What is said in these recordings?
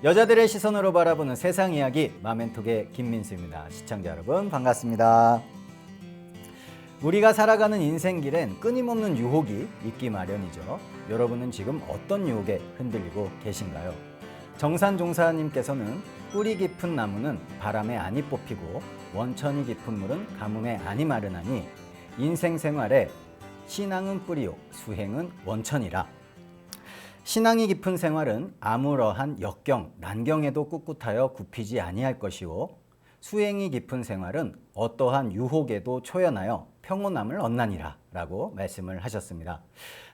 여자들의 시선으로 바라보는 세상 이야기 마멘톡의 김민수입니다. 시청자 여러분 반갑습니다. 우리가 살아가는 인생길엔 끊임없는 유혹이 있기 마련이죠. 여러분은 지금 어떤 유혹에 흔들리고 계신가요? 정산종사님께서는 뿌리 깊은 나무는 바람에 안이 뽑히고 원천이 깊은 물은 가뭄에 안이 마르나니 인생 생활에 신앙은 뿌리요 수행은 원천이라. 신앙이 깊은 생활은 아무러한 역경, 난경에도 꿋꿋하여 굽히지 아니할 것이요 수행이 깊은 생활은 어떠한 유혹에도 초연하여 평온함을 얻나니라 라고 말씀을 하셨습니다.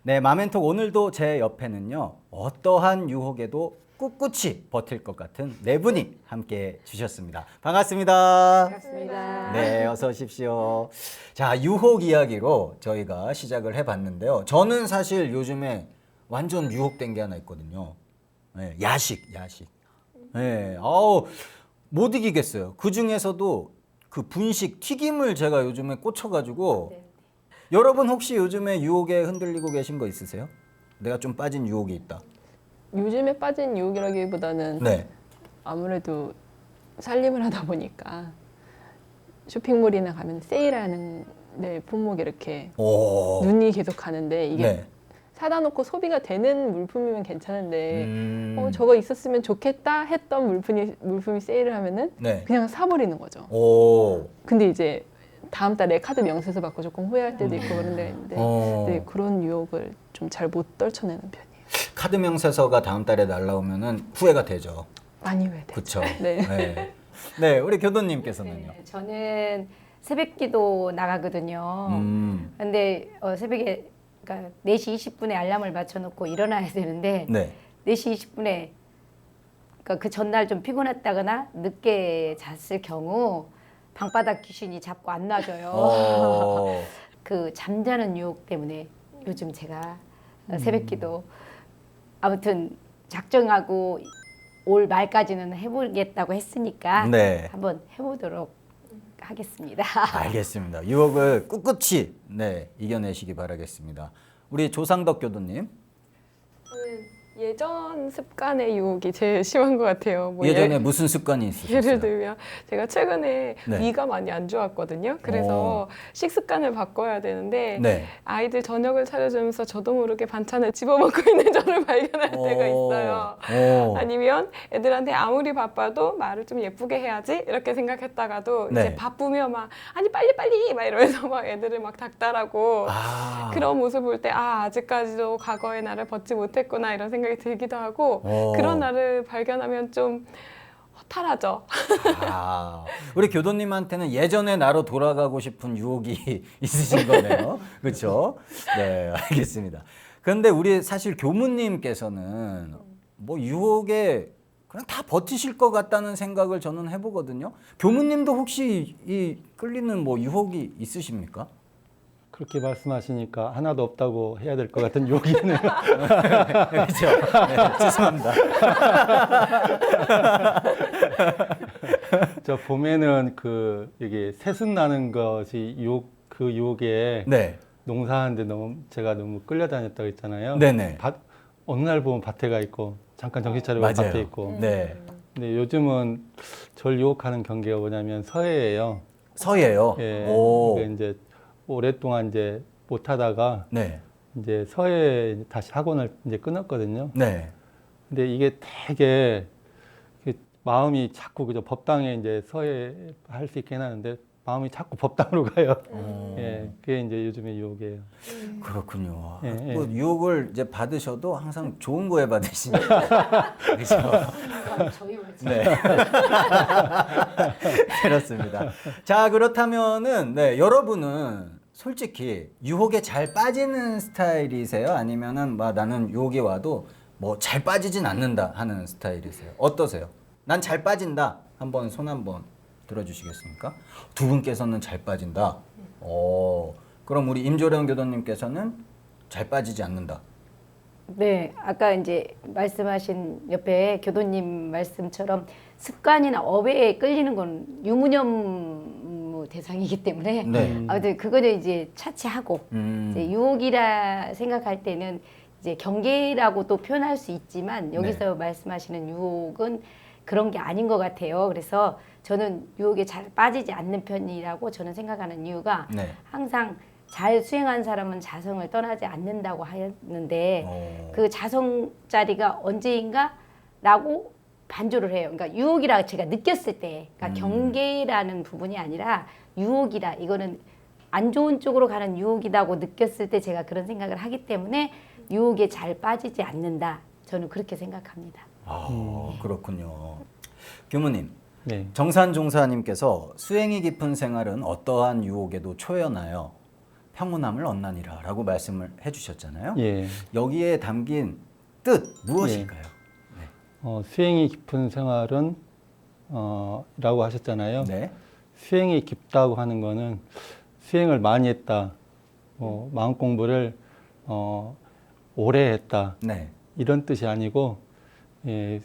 네, 마멘톡 오늘도 제 옆에는요 어떠한 유혹에도 꿋꿋이 버틸 것 같은 네 분이 함께 주셨습니다. 반갑습니다. 반갑습니다. 네, 어서 오십시오. 자, 유혹 이야기로 저희가 시작을 해봤는데요. 저는 사실 요즘에 완전 유혹된 게 하나 있거든요. 네, 야식. 네, 못 이기겠어요. 그 중에서도 그 분식 튀김을 제가 요즘에 꽂혀가지고 여러분 혹시 요즘에 유혹에 흔들리고 계신 거 있으세요? 내가 좀 빠진 유혹이 있다. 요즘에 빠진 유혹이라기보다는 네. 아무래도 살림을 하다 보니까 쇼핑몰이나 가면 세일하는 품목이 이렇게 오. 눈이 계속 가는데 이게 네. 사다 놓고 소비가 되는 물품이면 괜찮은데 저거 있었으면 좋겠다 했던 물품이 세일을 하면은 네. 그냥 사버리는 거죠. 오. 근데 이제 다음 달에 카드 명세서 받고 조금 후회할 때도 있고 그런 데가 있는데 네, 그런 유혹을 좀 잘 못 떨쳐내는 편이에요. 카드 명세서가 다음 달에 날라오면은 후회가 되죠. 많이 후회돼요. 그렇죠. 네. 네. 네, 우리 교도님께서는요. 네, 저는 새벽기도 나가거든요. 근데 새벽에 그러니까 4시 20분에 알람을 맞춰놓고 일어나야 되는데 네. 4시 20분에 그러니까 그 전날 좀 피곤했다거나 늦게 잤을 경우 방바닥 귀신이 자꾸 안 놔줘요. 그 잠자는 유혹 때문에 요즘 제가 새벽기도 아무튼 작정하고 올 말까지는 해보겠다고 했으니까 네. 한번 해보도록 하겠습니다. 알겠습니다. 유혹을 꿋꿋이 이겨내시기 바라겠습니다. 우리 조상덕 교도님. 저는 예전 습관의 유혹이 제일 심한 것 같아요. 뭐 예전에 무슨 습관이 있으셨어요? 예를 들면 제가 최근에 네. 위가 많이 안 좋았거든요. 그래서 식습관을 바꿔야 되는데 네. 아이들 저녁을 차려주면서 저도 모르게 반찬을 집어먹고 있는 저를 발견할 때가 있어요. 아니면 애들한테 아무리 바빠도 말을 좀 예쁘게 해야지 이렇게 생각했다가도 네. 이제 바쁘면 막 아니 빨리 막 이러면서 막 애들을 막 닥달하고 그런 모습 볼 때 아직까지도 과거의 나를 벗지 못했구나 이런 생각이 들기도 하고 그런 나를 발견하면 좀 허탈하죠. 우리 교도님한테는 예전의 나로 돌아가고 싶은 유혹이 있으신 거네요. 그렇죠? 네, 알겠습니다. 그런데 우리 사실 교무님께서는 뭐 유혹에 그냥 다 버티실 것 같다는 생각을 저는 해보거든요. 교무님도 혹시 이 끌리는 뭐 유혹이 있으십니까? 그렇게 말씀하시니까 하나도 없다고 해야 될 것 같은 유혹이네요. 그렇죠. 네, 죄송합니다. 저 봄에는 이게 새순 나는 것이 그 유혹에 네. 농사하는데 제가 너무 끌려다녔다고 했잖아요. 네네. 어느 날 보면 밭에가 있고 잠깐 정신 차리고 맞아요. 밭에 있고. 네. 근데 요즘은 절 유혹하는 경계가 뭐냐면 서예예요. 서예요. 예. 오. 그러니까 이제 오랫동안 이제 못 하다가 네. 이제 서예 다시 학원을 이제 끊었거든요. 네. 근데 이게 되게 마음이 자꾸 그저 법당에 이제 서예 할 수 있게 해놨는데 마음이 자꾸 법당으로 가요. 예, 그게 이제 요즘의 유혹이에요. 그렇군요. 예, 뭐 예. 유혹을 이제 받으셔도 항상 좋은 거에 받으시니까. 그렇죠. 네. 그렇습니다. 자, 그렇다면은 여러분은 솔직히 유혹에 잘 빠지는 스타일이세요? 아니면은 나는 유혹이 와도 뭐 잘 빠지진 않는다 하는 스타일이세요? 어떠세요? 난 잘 빠진다. 한번 손 한번 들어주시겠습니까? 두 분께서는 잘 빠진다. 그럼 우리 임조령 교도님께서는 잘 빠지지 않는다. 네, 아까 이제 말씀하신 옆에 교도님 말씀처럼 습관이나 업에 끌리는 건 유무념 대상이기 때문에 네. 아무튼 그거는 이제 차치하고 이제 유혹이라 생각할 때는 이제 경계라고도 표현할 수 있지만 여기서 말씀하시는 유혹은 그런 게 아닌 것 같아요. 그래서 저는 유혹에 잘 빠지지 않는 편이라고 저는 생각하는 이유가 항상 잘 수행한 사람은 자성을 떠나지 않는다고 하는데 그 자성 자리가 언제인가라고 반조를 해요. 그러니까 유혹이라 제가 느꼈을 때, 그러니까 경계라는 부분이 아니라 유혹이다. 이거는 안 좋은 쪽으로 가는 유혹이라고 느꼈을 때 제가 그런 생각을 하기 때문에 유혹에 잘 빠지지 않는다. 저는 그렇게 생각합니다. 그렇군요. 교무님, 네. 정산종사님께서 수행이 깊은 생활은 어떠한 유혹에도 초연하여 평온함을 얻나니라라고 말씀을 해주셨잖아요. 예. 여기에 담긴 뜻 무엇일까요? 수행이 깊은 생활은 라고 하셨잖아요. 네. 수행이 깊다고 하는 거는 수행을 많이 했다, 마음 공부를 오래 했다, 네. 이런 뜻이 아니고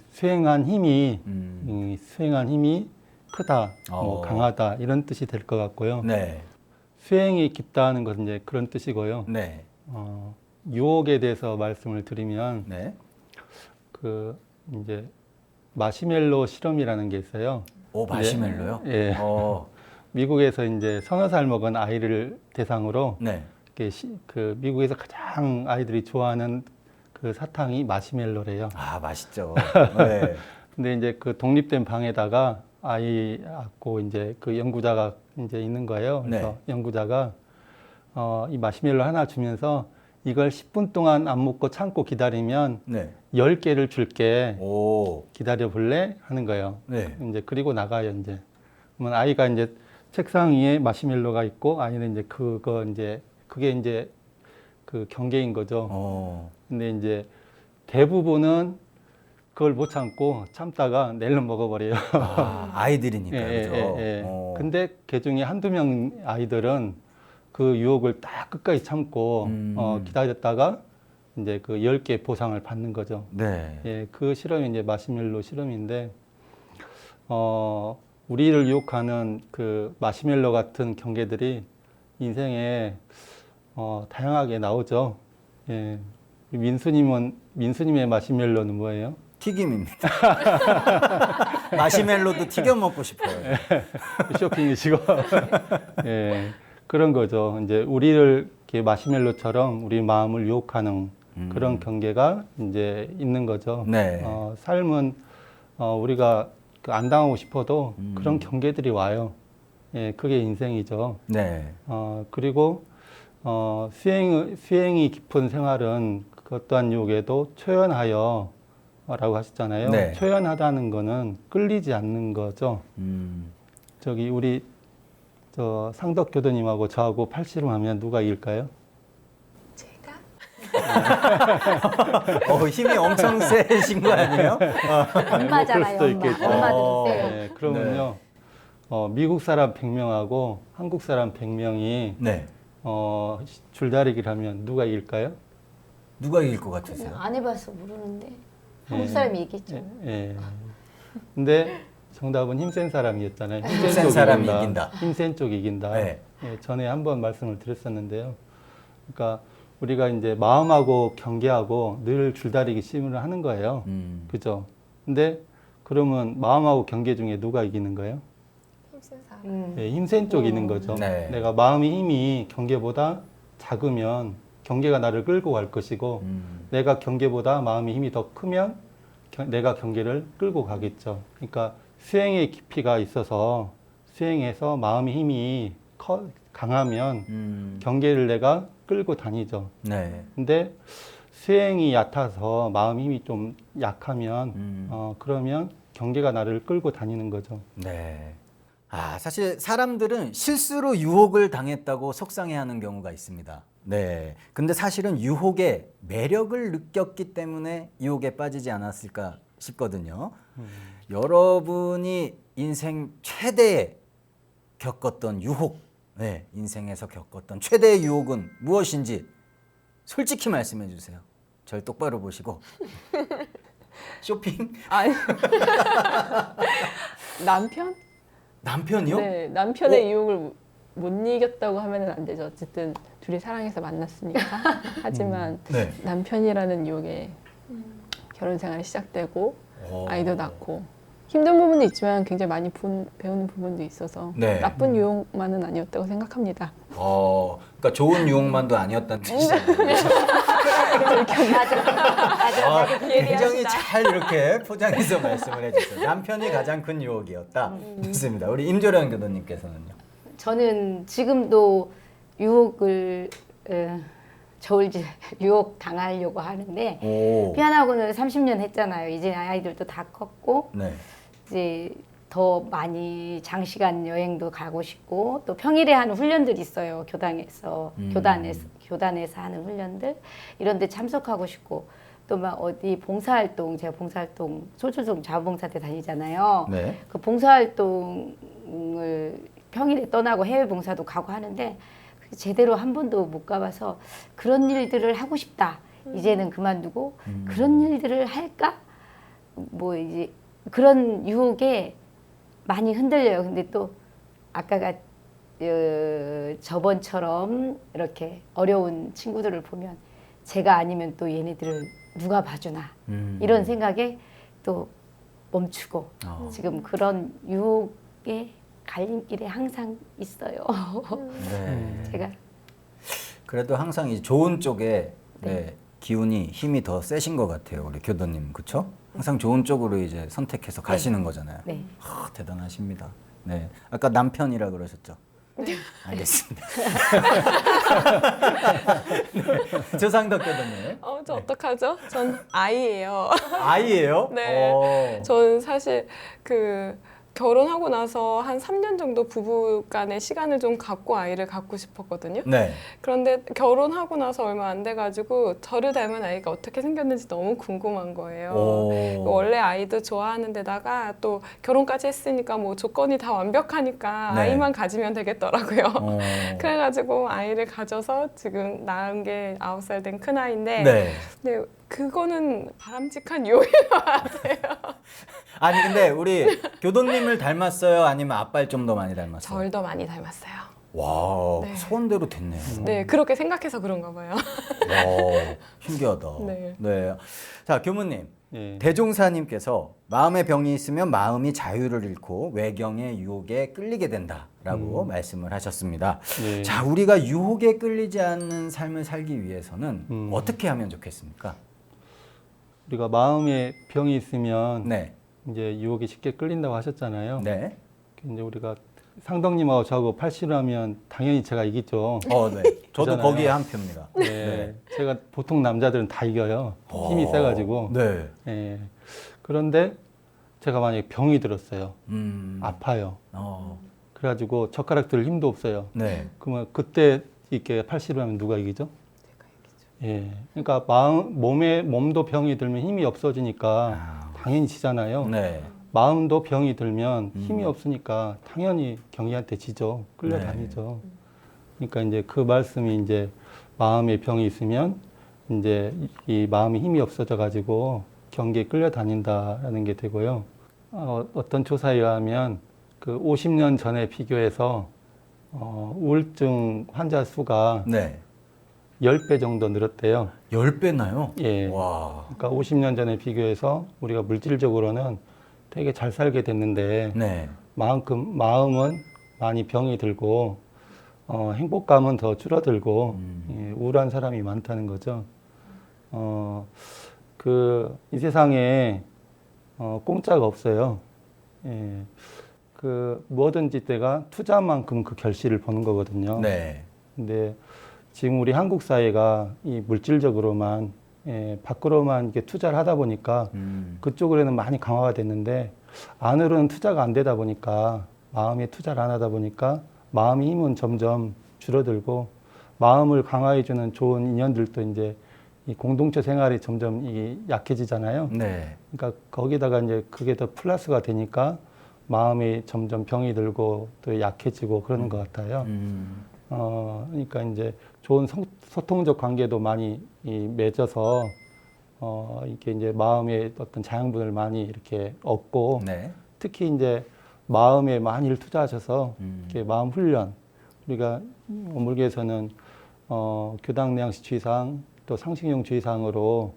수행한 힘이 크다, 강하다, 이런 뜻이 될 것 같고요. 네. 수행이 깊다는 것은 이제 그런 뜻이고요. 네. 유혹에 대해서 말씀을 드리면 네. 그 이제 마시멜로 실험이라는 게 있어요. 오, 마시멜로요? 예. 미국에서 이제 서너 살 먹은 아이를 대상으로 네. 그 미국에서 가장 아이들이 좋아하는 그 사탕이 마시멜로래요. 아, 맛있죠. 네. 근데 이제 그 독립된 방에다가 아이하고 이제 그 연구자가 이제 있는 거예요. 그래서 연구자가 이 마시멜로 하나 주면서 이걸 10분 동안 안 먹고 참고 기다리면 10개를 줄게. 기다려 볼래? 하는 거예요. 이제 그리고 나가요, 이제. 그러면 아이가 이제 책상 위에 마시멜로가 있고 아이는 이제 그게 이제 그 경계인 거죠. 근데 이제 대부분은 그걸 못 참고 참다가 낼름 먹어버려요. 아이들이니까. 그죠? 근데 그 중에 한두 명 아이들은 그 유혹을 딱 끝까지 참고 기다렸다가 이제 그 10개 보상을 받는 거죠. 네. 예, 그 실험이 이제 마시멜로 실험인데, 우리를 유혹하는 그 마시멜로 같은 경계들이 인생에 다양하게 나오죠. 예. 민수님의 마시멜로는 뭐예요? 튀김입니다. 마시멜로도 튀겨 먹고 싶어요. 쇼핑이시고. 예. 그런 거죠. 이제 우리를 이렇게 마시멜로처럼 우리 마음을 유혹하는 그런 경계가 이제 있는 거죠. 네. 삶은 우리가 안 당하고 싶어도 그런 경계들이 와요. 예, 그게 인생이죠. 네. 그리고 수행이 깊은 생활은 그 어떠한 유혹에도 초연하여 라고 하셨잖아요. 네. 초연하다는 거는 끌리지 않는 거죠. 저기 우리 상덕 교도님하고 저하고 팔씨름하면 누가 이길까요? 제가? 힘이 엄청 세신 거 아니에요? 엄마잖아요, 그럴 수도 엄마. 있겠죠. 엄마들은 세요. 네, 그러면요. 미국 사람 100명하고 한국 사람 100명이 줄다리기를 하면 누가 이길까요? 누가 이길 것 같으세요? 안 해봐서 모르는데 한국 사람이 이기죠. 예. 근데 정답은 힘센 사람이었잖아요. 힘센 사람이 이긴다. 힘센 쪽이 이긴다. 네. 예, 전에 한번 말씀을 드렸었는데요. 그러니까 우리가 이제 마음하고 경계하고 늘 줄다리기 시험을 하는 거예요. 그죠? 근데 그러면 마음하고 경계 중에 누가 이기는 거예요? 힘센 사람. 예, 힘센 쪽이 있는 거죠. 네. 내가 마음의 힘이 경계보다 작으면 경계가 나를 끌고 갈 것이고 내가 경계보다 마음의 힘이 더 크면 내가 경계를 끌고 가겠죠. 그러니까 수행의 깊이가 있어서 수행해서 마음의 힘이 강하면 경계를 내가 끌고 다니죠. 네. 근데 수행이 얕아서 마음의 힘이 좀 약하면 그러면 경계가 나를 끌고 다니는 거죠. 네. 사실 사람들은 실수로 유혹을 당했다고 속상해하는 경우가 있습니다. 네. 근데 사실은 유혹의 매력을 느꼈기 때문에 유혹에 빠지지 않았을까 싶거든요. 여러분이 인생 최대의 겪었던 유혹, 인생에서 겪었던 최대의 유혹은 무엇인지 솔직히 말씀해 주세요. 절 똑바로 보시고. 쇼핑? 아니. 남편? 남편이요? 네, 남편의 유혹을 못 이겼다고 하면은 안 되죠. 어쨌든 둘이 사랑해서 만났으니까. 하지만 네. 남편이라는 유혹에 결혼 생활이 시작되고 아이도 낳고 힘든 부분도 있지만 굉장히 많이 배우는 부분도 있어서 네. 나쁜 유혹만은 아니었다고 생각합니다. 그러니까 좋은 유혹만도 아니었다는 뜻이잖아요. 맞아. 굉장히 잘 이렇게 포장해서 말씀을 해주셨어요. 남편이 가장 큰 유혹이었다. 좋습니다. 우리 임조련 교도님께서는요? 저는 지금도 유혹을 유혹 당하려고 하는데 피아노학원을 30년 했잖아요. 이제 아이들도 다 컸고 네. 이제 더 많이 장시간 여행도 가고 싶고 또 평일에 하는 훈련들이 있어요. 교단에서 하는 훈련들 이런 데 참석하고 싶고 또 막 어디 봉사활동 제가 봉사활동 소주종 자원봉사대 다니잖아요. 네. 그 봉사활동을 평일에 떠나고 해외 봉사도 가고 하는데 제대로 한 번도 못 가봐서 그런 일들을 하고 싶다. 이제는 그만두고 그런 일들을 할까? 뭐 이제 그런 유혹에 많이 흔들려요. 근데 또 아까가 저번처럼 이렇게 어려운 친구들을 보면 제가 아니면 또 얘네들을 누가 봐주나 이런 생각에 또 멈추고 지금 그런 유혹에 갈림길에 항상 있어요. 네. 제가 그래도 항상 이 좋은 쪽에 네, 기운이 힘이 더 세신 것 같아요, 우리 교도님, 그렇죠? 항상 좋은 쪽으로 이제 선택해서 가시는 거잖아요. 네. 대단하십니다. 네, 아까 남편이라 그러셨죠? 네. 알겠습니다. 네. 조상덕 교도님. 저 어떡하죠? 전 아이예요. 아이예요? 네. 전 사실 결혼하고 나서 한 3년 정도 부부 간의 시간을 좀 갖고 아이를 갖고 싶었거든요. 네. 그런데 결혼하고 나서 얼마 안 돼가지고 저를 닮은 아이가 어떻게 생겼는지 너무 궁금한 거예요. 원래 아이도 좋아하는 데다가 또 결혼까지 했으니까 뭐 조건이 다 완벽하니까 네. 아이만 가지면 되겠더라고요. 그래가지고 아이를 가져서 지금 낳은 게 9살 된 큰아이인데 네. 네, 그거는 바람직한 유혹인 것 같아요. 아니 근데 우리 교도님을 닮았어요? 아니면 아빠를 좀 더 많이 닮았어요? 절 더 많이 닮았어요. 와, 네. 소원대로 됐네요. 네, 그렇게 생각해서 그런가 봐요. 와, 신기하다. 네. 자, 교무님. 예. 대종사님께서 마음의 병이 있으면 마음이 자유를 잃고 외경의 유혹에 끌리게 된다라고 말씀을 하셨습니다. 예. 자, 우리가 유혹에 끌리지 않는 삶을 살기 위해서는 어떻게 하면 좋겠습니까? 우리가 마음에 병이 있으면 네. 이제 유혹에 쉽게 끌린다고 하셨잖아요. 네. 이제 우리가 상덕님하고 저하고 80이라면 당연히 제가 이기죠. 네. 저도 그잖아요. 거기에 한 표입니다. 네. 제가 보통 남자들은 다 이겨요. 힘이 세가지고. 네. 예. 그런데 제가 만약에 병이 들었어요. 아파요. 어. 그래가지고 젓가락 들 힘도 없어요. 네. 그러면 그때 이렇게 80이라면 누가 이기죠? 예. 그러니까 몸도 병이 들면 힘이 없어지니까 당연히 지잖아요. 네. 마음도 병이 들면 힘이 없으니까 당연히 경기한테 지죠. 끌려다니죠. 그러니까 이제 그 말씀이 이제 마음에 병이 있으면 이제 이 마음이 힘이 없어져 가지고 경기에 끌려다닌다라는 게 되고요. 어떤 조사에 의하면 그 50년 전에 비교해서 우울증 환자 수가 네. 10배 정도 늘었대요. 10배나요? 예. 와. 그러니까 50년 전에 비교해서 우리가 물질적으로는 되게 잘 살게 됐는데 네. 마음은 많이 병이 들고 행복감은 더 줄어들고 예, 우울한 사람이 많다는 거죠. 이 세상에 공짜가 없어요. 예. 뭐든지 때가 투자만큼 그 결실을 보는 거거든요. 네. 근데 지금 우리 한국 사회가 이 물질적으로만 밖으로만 이렇게 투자를 하다 보니까 그쪽으로는 많이 강화가 됐는데 안으로는 투자가 안 되다 보니까 마음에 투자를 안 하다 보니까 마음의 힘은 점점 줄어들고 마음을 강화해주는 좋은 인연들도 이제 이 공동체 생활이 점점 약해지잖아요. 네. 그러니까 거기다가 이제 그게 더 플러스가 되니까 마음이 점점 병이 들고 또 약해지고 그러는 것 같아요. 그러니까 이제 좋은 소통적 관계도 많이 맺어서 이게 이제 마음의 어떤 자양분을 많이 이렇게 얻고 네. 특히 이제 마음에 많이 투자하셔서 이렇게 마음 훈련 우리가 어물계에서는 교당 내양식 주의사항 또 상식용 주의사항으로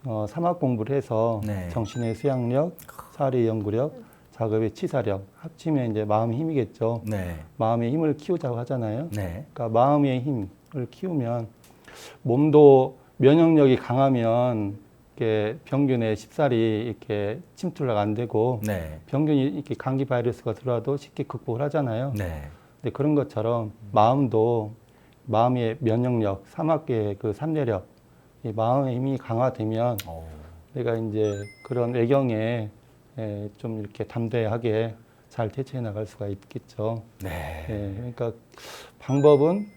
3학 공부를 해서 네. 정신의 수양력, 사회의 연구력, 작업의 치사력 합치면 이제 마음의 힘이겠죠. 네. 마음의 힘을 키우자고 하잖아요. 네. 그러니까 마음의 힘을 키우면 몸도 면역력이 강하면 이렇게 병균의 쉽사리 이렇게 침투가 안 되고 네. 병균이 이렇게 감기 바이러스가 들어와도 쉽게 극복을 하잖아요. 네. 근데 그런 것처럼 마음도 마음의 면역력, 삼학계의 그 삼례력, 이 마음의 힘이 강화되면 내가 이제 그런 외경에 좀 이렇게 담대하게 잘 대처해 나갈 수가 있겠죠. 네. 그러니까 방법은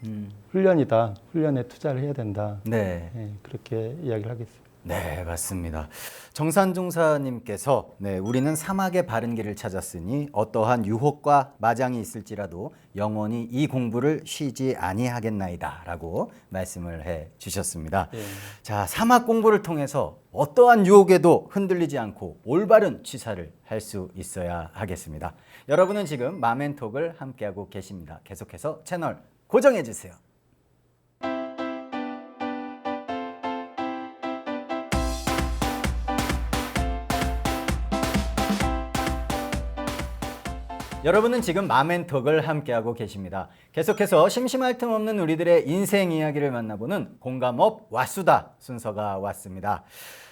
훈련이다. 훈련에 투자를 해야 된다. 네. 그렇게 이야기를 하겠습니다. 네, 맞습니다. 정산종사님께서 우리는 사막의 바른 길을 찾았으니 어떠한 유혹과 마장이 있을지라도 영원히 이 공부를 쉬지 아니하겠나이다 라고 말씀을 해 주셨습니다. 자, 사막 공부를 통해서 어떠한 유혹에도 흔들리지 않고 올바른 취사를 할 수 있어야 하겠습니다. 여러분은 지금 마멘톡을 함께하고 계십니다. 계속해서 채널 고정해 주세요. 여러분은 지금 마멘톡을 함께하고 계십니다. 계속해서 심심할 틈 없는 우리들의 인생 이야기를 만나보는 공감업 왓수다 순서가 왔습니다.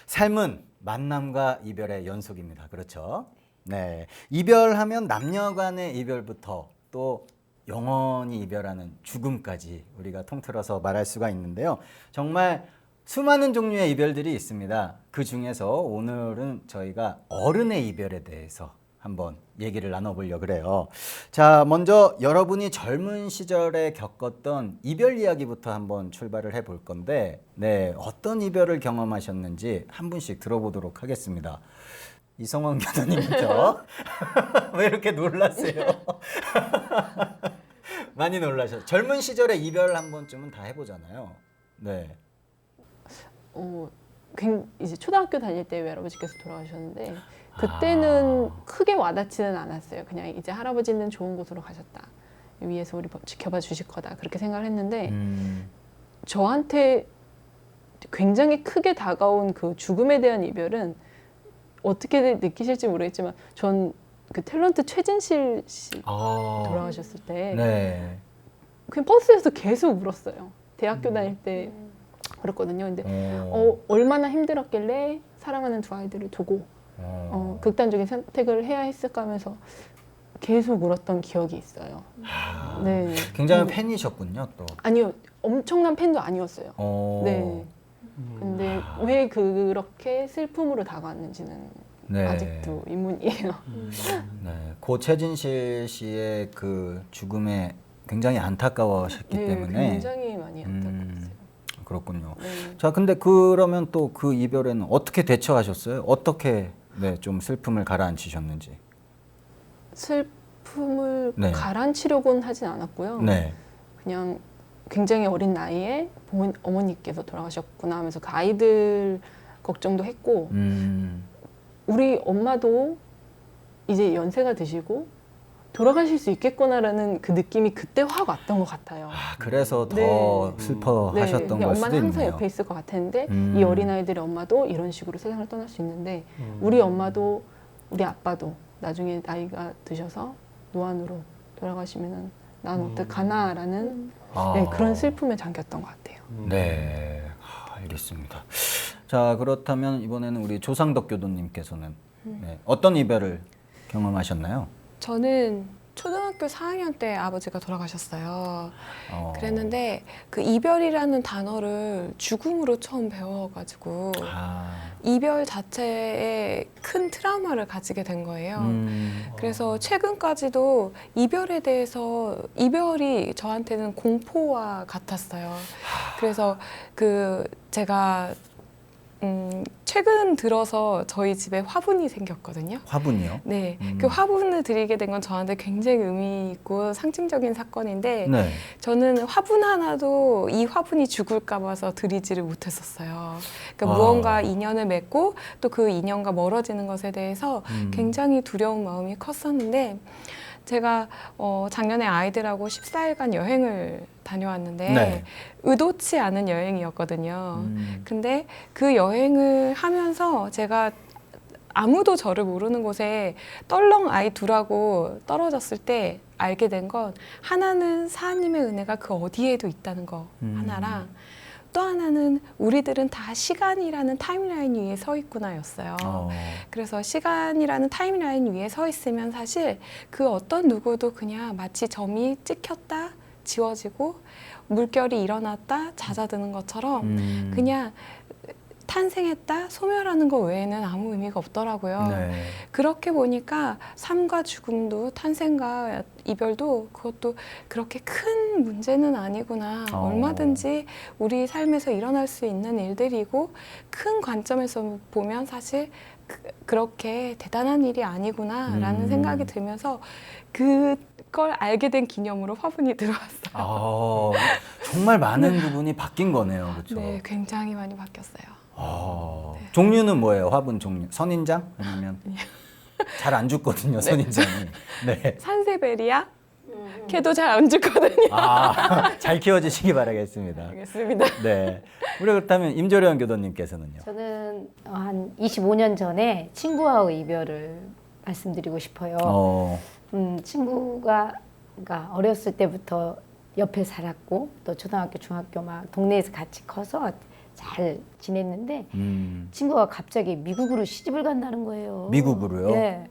삶은 만남과 이별의 연속입니다. 그렇죠? 네. 이별하면 남녀 간의 이별부터 또 영원히 이별하는 죽음까지 우리가 통틀어서 말할 수가 있는데요. 정말 수많은 종류의 이별들이 있습니다. 그 중에서 오늘은 저희가 어른의 이별에 대해서 한번 얘기를 나눠보려고 그래요. 자, 먼저 여러분이 젊은 시절에 겪었던 이별 이야기부터 한번 출발을 해볼 건데, 네, 어떤 이별을 경험하셨는지 한 분씩 들어보도록 하겠습니다. 이성원 교수님부터. 왜 이렇게 놀랐어요? 많이 놀라셨어요. 젊은 시절에 이별 한 번쯤은 다 해보잖아요. 네. 이제 초등학교 다닐 때 외할아버지께서 돌아가셨는데 그때는 크게 와닿지는 않았어요. 그냥 이제 할아버지는 좋은 곳으로 가셨다. 위에서 우리 지켜봐 주실 거다. 그렇게 생각을 했는데 저한테 굉장히 크게 다가온 그 죽음에 대한 이별은 어떻게 느끼실지 모르겠지만 전 그 탤런트 최진실 씨 돌아가셨을 때 네. 그냥 버스에서 계속 울었어요. 대학교 다닐 때 그랬거든요. 근데 얼마나 힘들었길래 사랑하는 두 아이들을 두고 극단적인 선택을 해야 했을까 하면서 계속 울었던 기억이 있어요. 네. 굉장히 팬이셨군요, 또. 아니요, 엄청난 팬도 아니었어요. 네. 근데 왜 그렇게 슬픔으로 다가왔는지는 네. 아직도 의문이에요. 네. 고 최진실 씨의 그 죽음에 굉장히 안타까워하셨기 네, 때문에. 굉장히 많이 안타까웠어요. 그렇군요. 네. 자, 근데 그러면 또 그 이별에는 어떻게 대처하셨어요? 어떻게 좀 슬픔을 가라앉히셨는지. 슬픔을 네. 가라앉히려고는 하진 않았고요. 네. 그냥 굉장히 어린 나이에 어머니께서 돌아가셨구나 하면서 그 아이들 걱정도 했고 우리 엄마도 이제 연세가 드시고 돌아가실 수 있겠구나라는 그 느낌이 그때 확 왔던 것 같아요. 그래서 더 네. 슬퍼하셨던 네, 걸 수도 엄마는 항상 있네요. 옆에 있을 것 같았는데 이 어린아이들의 엄마도 이런 식으로 세상을 떠날 수 있는데 우리 엄마도 우리 아빠도 나중에 나이가 드셔서 노안으로 돌아가시면 난 어떡하나라는 네, 그런 슬픔에 잠겼던 것 같아요. 네, 알겠습니다. 자, 그렇다면 이번에는 우리 조상덕 교도님께서는 어떤 이별을 경험하셨나요? 저는 초등학교 4학년 때 아버지가 돌아가셨어요. 그랬는데 그 이별이라는 단어를 죽음으로 처음 배워가지고 이별 자체에 큰 트라우마를 가지게 된 거예요. 그래서 최근까지도 이별에 대해서 이별이 저한테는 공포와 같았어요. 그래서 제가 최근 들어서 저희 집에 화분이 생겼거든요. 화분이요? 네, 그 화분을 드리게 된 건 저한테 굉장히 의미 있고 상징적인 사건인데 네. 저는 화분 하나도 이 화분이 죽을까 봐서 드리지를 못했었어요. 그러니까 무언가 인연을 맺고 또 그 인연과 멀어지는 것에 대해서 굉장히 두려운 마음이 컸었는데 제가 작년에 아이들하고 14일간 여행을 다녀왔는데 네. 의도치 않은 여행이었거든요. 근데 그 여행을 하면서 제가 아무도 저를 모르는 곳에 떨렁 아이 둘하고 떨어졌을 때 알게 된 건 하나는 하나님의 은혜가 그 어디에도 있다는 거 하나랑 또 하나는 우리들은 다 시간이라는 타임라인 위에 서 있구나였어요. 그래서 시간이라는 타임라인 위에 서 있으면 사실 그 어떤 누구도 그냥 마치 점이 찍혔다 지워지고 물결이 일어났다 잦아드는 것처럼 그냥 탄생했다 소멸하는 것 외에는 아무 의미가 없더라고요. 네. 그렇게 보니까 삶과 죽음도 탄생과 이별도 그것도 그렇게 큰 문제는 아니구나. 얼마든지 우리 삶에서 일어날 수 있는 일들이고 큰 관점에서 보면 사실 그렇게 대단한 일이 아니구나라는 생각이 들면서 그걸 알게 된 기념으로 화분이 들어왔어요. 정말 많은 부분이 바뀐 거네요. 그렇죠? 네, 굉장히 많이 바뀌었어요. 네. 종류는 뭐예요? 화분 종류? 선인장? 아니면 잘 안 죽거든요, 선인장이. 네. 산세베리아? 걔도 잘 안 죽거든요. 잘 키워주시기 바라겠습니다. 알겠습니다. 네. 우리 그렇다면 임조련 교도님께서는요? 저는 한 25년 전에 친구와의 이별을 말씀드리고 싶어요. 친구가 그러니까 어렸을 때부터 옆에 살았고 또 초등학교, 중학교 막 동네에서 같이 커서 잘 지냈는데 친구가 갑자기 미국으로 시집을 간다는 거예요. 미국으로요? 네.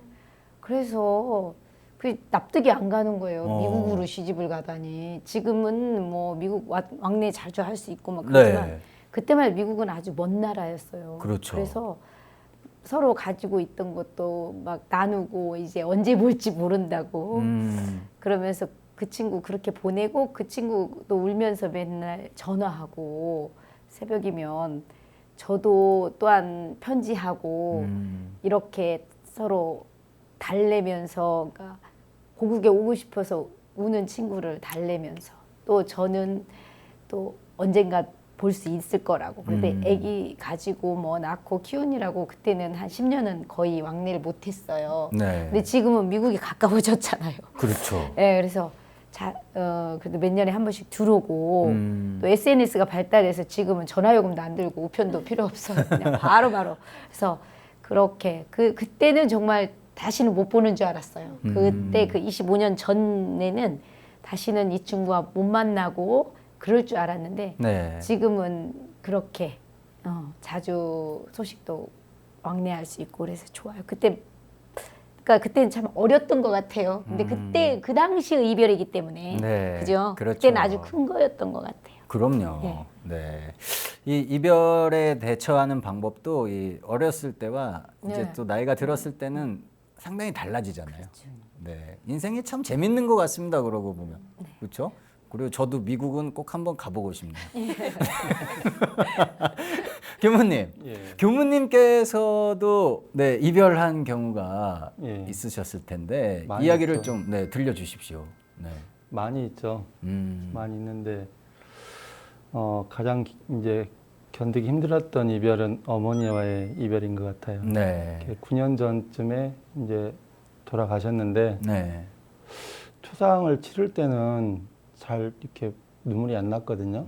그래서 그 납득이 안 가는 거예요. 미국으로 시집을 가다니. 지금은 뭐 미국 왕래 자주 할 수 있고 막 그렇지만 네. 그때만 해도 미국은 아주 먼 나라였어요. 그렇죠. 그래서 서로 가지고 있던 것도 막 나누고 이제 언제 볼지 모른다고 그러면서 그 친구 그렇게 보내고 그 친구도 울면서 맨날 전화하고 새벽이면 저도 또한 편지하고 이렇게 서로 달래면서 그러니까 고국에 오고 싶어서 우는 친구를 달래면서 또 저는 또 언젠가 볼 수 있을 거라고. 근데 아기 가지고 뭐 낳고 키우느라고 그때는 한 10년은 거의 왕래를 못했어요. 네. 근데 지금은 미국이 가까워졌잖아요. 그렇죠. 네, 그래서 그래도 몇 년에 한 번씩 들어오고 또 SNS가 발달해서 지금은 전화요금도 안 들고 우편도 필요 없어요. 그냥 바로바로. 그래서 그렇게 그때는 정말 다시는 못 보는 줄 알았어요. 그때 그 25년 전에는 다시는 이 친구와 못 만나고 그럴 줄 알았는데 네. 지금은 그렇게 자주 소식도 왕래할 수 있고 그래서 좋아요. 그러니까 그때는 참 어렸던 것 같아요. 근데 그때 그 당시의 이별이기 때문에 네, 그죠? 그렇죠. 그때는 아주 큰 거였던 것 같아요. 그럼요. 네. 네. 이 이별에 대처하는 방법도 이 어렸을 때와 이제 네. 또 나이가 들었을 때는 상당히 달라지잖아요. 네. 인생이 참 재밌는 것 같습니다. 그러고 보면. 그렇죠? 그리고 저도 미국은 꼭 한번 가보고 싶네요. 교무님, 예. 교무님께서도 네, 이별한 경우가 예. 있으셨을 텐데 많이 이야기를 있죠. 좀 네, 들려주십시오. 네. 많이 있죠. 많이 있는데 가장 이제 견디기 힘들었던 이별은 어머니와의 이별인 것 같아요. 네. 9년 전쯤에 이제 돌아가셨는데 네. 초상을 치를 때는 잘 이렇게 눈물이 안 났거든요.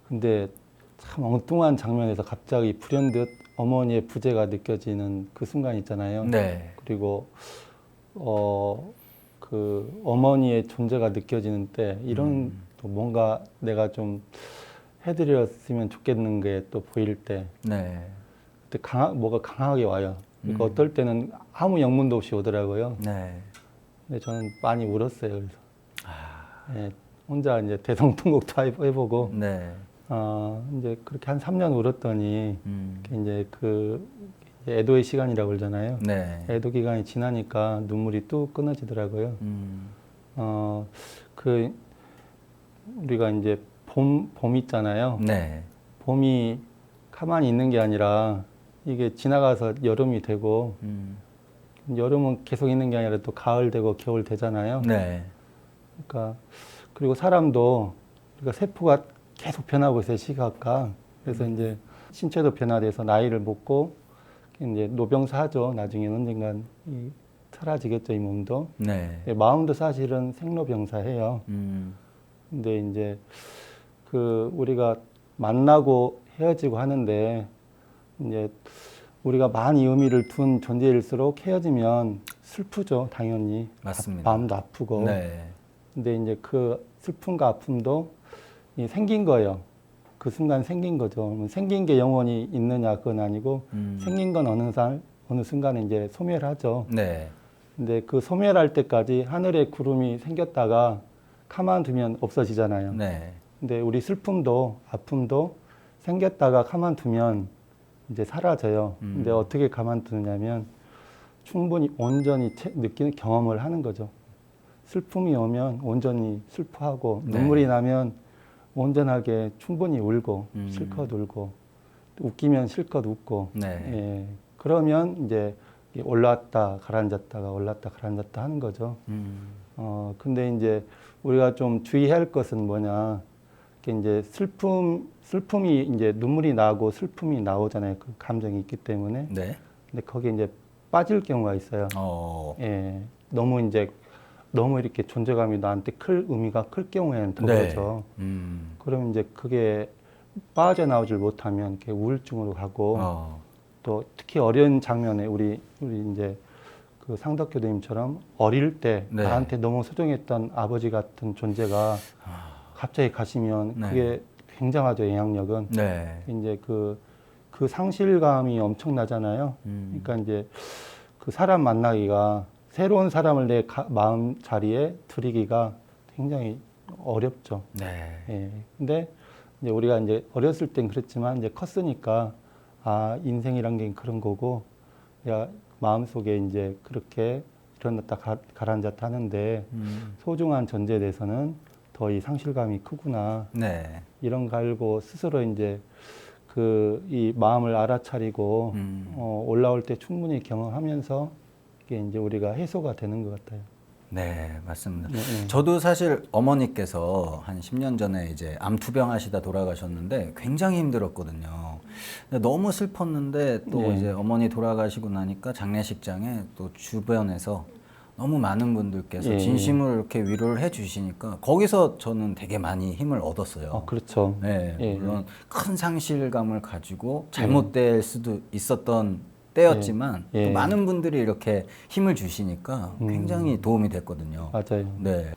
근데 참 엉뚱한 장면에서 갑자기 불현듯 어머니의 부재가 느껴지는 그 순간 있잖아요. 네. 그리고 그 어머니의 존재가 느껴지는 때 이런 또 뭔가 내가 좀 해드렸으면 좋겠는 게 또 보일 때 네. 그때 뭐가 강하게 와요. 그러니까 어떨 때는 아무 영문도 없이 오더라고요. 네. 근데 저는 많이 울었어요. 그래서 예, 혼자 이제 대성통곡도 해보고 네. 이제 그렇게 한 3년 울었더니 이제 그 애도의 시간이라고 그러잖아요. 네. 애도 기간이 지나니까 눈물이 뚝 끊어지더라고요. 그 우리가 이제 봄 있잖아요. 네. 봄이 가만히 있는 게 아니라 이게 지나가서 여름이 되고 여름은 계속 있는 게 아니라 또 가을 되고 겨울 되잖아요. 네. 그러니까 그리고 사람도 그러니까 세포가 계속 변하고 있어요, 시각과. 그래서 이제 신체도 변화돼서 나이를 먹고 이제 노병사하죠. 나중에는 언젠간 사라지겠죠, 이 몸도. 네. 마음도 사실은 생로병사해요. 근데 이제 그 우리가 만나고 헤어지고 하는데 이제 우리가 많이 의미를 둔 존재일수록 헤어지면 슬프죠, 당연히. 맞습니다. 마음도 아프고. 네. 근데 이제 그 슬픔과 아픔도 생긴 거예요. 그 순간 생긴 거죠. 생긴 게 영원히 있느냐 그건 아니고 생긴 건 어느 순간에 이제 소멸하죠. 네. 근데 그 소멸할 때까지 하늘에 구름이 생겼다가 가만두면 없어지잖아요. 네. 근데 우리 슬픔도 아픔도 생겼다가 가만두면 이제 사라져요. 근데 어떻게 가만두냐면 충분히 온전히 느끼는 경험을 하는 거죠. 슬픔이 오면 온전히 슬퍼하고 네. 눈물이 나면 온전하게 충분히 울고 실컷 울고 웃기면 실컷 웃고 네. 예, 그러면 이제 올라왔다 가라앉았다가 올랐다 가라앉았다 하는 거죠. 근데 이제 우리가 좀 주의해야 할 것은 뭐냐, 이게 이제 슬픔이 이제 눈물이 나고 슬픔이 나오잖아요. 그 감정이 있기 때문에. 네. 근데 거기에 이제 빠질 경우가 있어요. 예, 너무 이렇게 존재감이 나한테 클 의미가 클 경우에는 더 네. 그렇죠. 그러면 이제 그게 빠져나오질 못하면 이렇게 우울증으로 가고 또 특히 어려운 장면에 우리 이제 그 상덕 교수님처럼 어릴 때 네. 나한테 너무 소중했던 아버지 같은 존재가 갑자기 가시면 네. 그게 굉장하죠, 영향력은. 네. 이제 그 상실감이 엄청나잖아요. 그러니까 이제 그 사람 만나기가 새로운 사람을 내 마음 자리에 들이기가 굉장히 어렵죠. 네. 예. 근데 이제 우리가 이제 어렸을 땐 그랬지만 이제 컸으니까 아, 인생이란 게 그런 거고, 야, 마음속에 이제 그렇게 일어났다 가라앉았다 하는데 소중한 존재에 대해서는 더 이 상실감이 크구나. 네. 이런 거 알고 스스로 이제 이 마음을 알아차리고 올라올 때 충분히 경험하면서 이게 이제 우리가 해소가 되는 것 같아요. 네, 맞습니다. 네. 저도 사실 어머니께서 한 10년 전에 이제 암 투병하시다 돌아가셨는데 굉장히 힘들었거든요. 근데 너무 슬펐는데 또 네. 이제 어머니 돌아가시고 나니까 장례식장에 또 주변에서 너무 많은 분들께서 예. 진심으로 이렇게 위로를 해주시니까 거기서 저는 되게 많이 힘을 얻었어요. 그렇죠. 네, 예. 물론 큰 상실감을 가지고 잘못될 수도 있었던 때였지만 예. 또 많은 분들이 이렇게 힘을 주시니까 굉장히 도움이 됐거든요. 맞아요. 네.